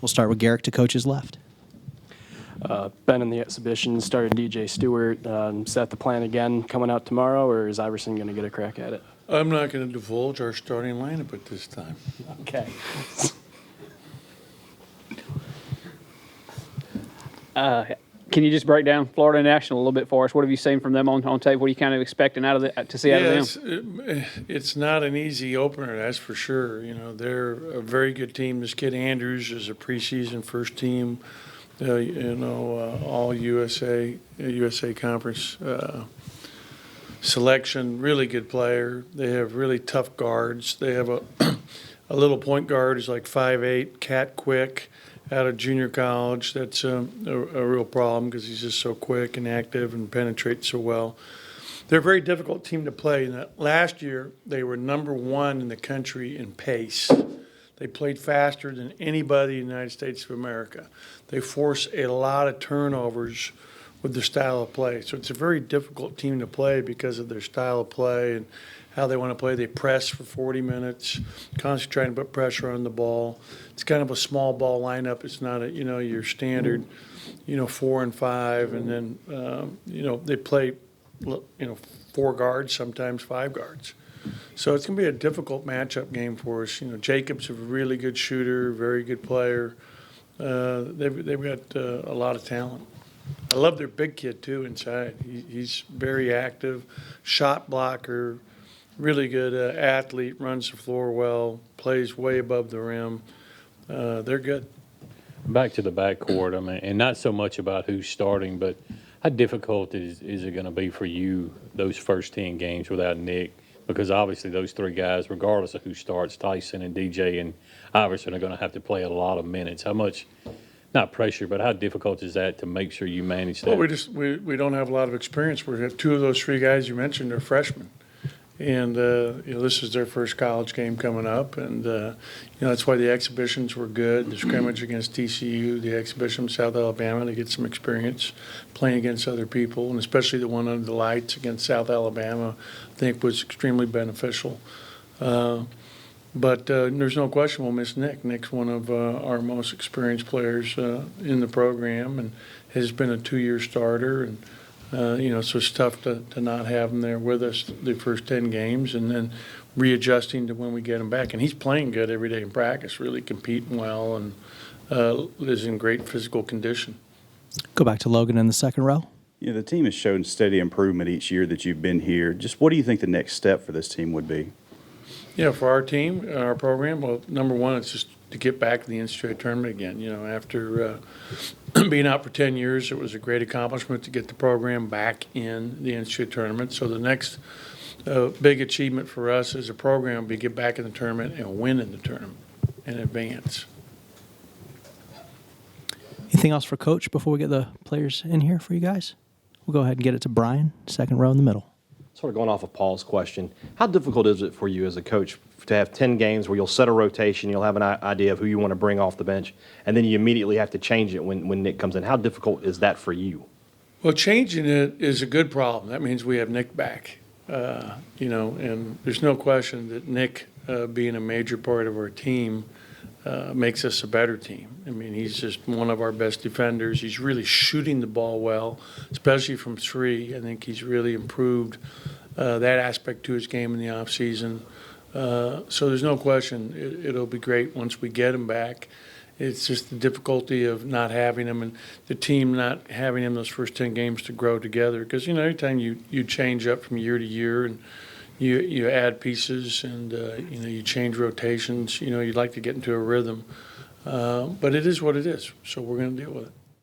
We'll start with Garrick to coach's left. Been in the exhibition, started DJ Stewart. Set the plan again coming out tomorrow, or is Iverson going to get a crack at it? I'm not going to divulge our starting lineup at this time. Okay. Can you just break down Florida National a little bit for us? What have you seen from them on tape? What are you kind of expecting to see out of them? It's not an easy opener, that's for sure. You know, they're a very good team. This kid Andrews is a preseason first team, all USA Conference selection. Really good player. They have really tough guards. They have a little point guard who's like 5'8", cat quick, out of junior college. That's a real problem because he's just so quick and active and penetrates so well. They're a very difficult team to play. Last year, they were number 1 in the country in pace. They played faster than anybody in the United States of America. They force a lot of turnovers with their style of play. So it's a very difficult team to play because of their style of play and how they want to play. They press for 40 minutes, constantly trying to put pressure on the ball. It's kind of a small ball lineup. It's not your standard, 4 and 5, and then they play, 4 guards, sometimes 5 guards. So it's going to be a difficult matchup game for us. Jacob's a really good shooter, very good player. They've got a lot of talent. I love their big kid too inside. He's very active, shot blocker. Really good athlete, runs the floor well, plays way above the rim. They're good. Back to the backcourt, and not so much about who's starting, but how difficult is it going to be for you those first 10 games without Nick? Because obviously those 3 guys, regardless of who starts, Tyson and DJ and Iverson are going to have to play a lot of minutes. How much, not pressure, but how difficult is that to make sure you manage that? Well, we don't have a lot of experience. We have 2 of those 3 guys you mentioned are freshmen. And, this is their first college game coming up. And, that's why the exhibitions were good. The scrimmage against TCU, the exhibition with South Alabama to get some experience playing against other people, and especially the one under the lights against South Alabama, I think was extremely beneficial. But there's no question we'll miss Nick. Nick's one of our most experienced players in the program and has been a 2-year starter. And so it's tough to not have him there with us the first 10 games and then readjusting to when we get him back. And he's playing good every day in practice, really competing well and is in great physical condition. Go back to Logan in the second row. The team has shown steady improvement each year that you've been here. Just what do you think the next step for this team would be? For our team, our program, well, number one, it's just to get back to the NCAA tournament again. After being out for 10 years, it was a great accomplishment to get the program back in the NCAA tournament. So the next big achievement for us as a program will be get back in the tournament and win in the tournament and advance. Anything else for Coach before we get the players in here for you guys? We'll go ahead and get it to Brian, second row in the middle. Sort of going off of Paul's question, how difficult is it for you as a coach to have 10 games where you'll set a rotation, you'll have an idea of who you want to bring off the bench, and then you immediately have to change it when Nick comes in? How difficult is that for you? Well, changing it is a good problem. That means we have Nick back, and there's no question that Nick being a major part of our team makes us a better team. I mean, he's just one of our best defenders. He's really shooting the ball well, especially from 3. I think he's really improved that aspect to his game in the offseason. So there's no question it'll be great once we get him back. It's just the difficulty of not having him and the team not having him those first 10 games to grow together. Because, every time you change up from year to year and you add pieces and, you change rotations, you'd like to get into a rhythm. But it is what it is, so we're going to deal with it.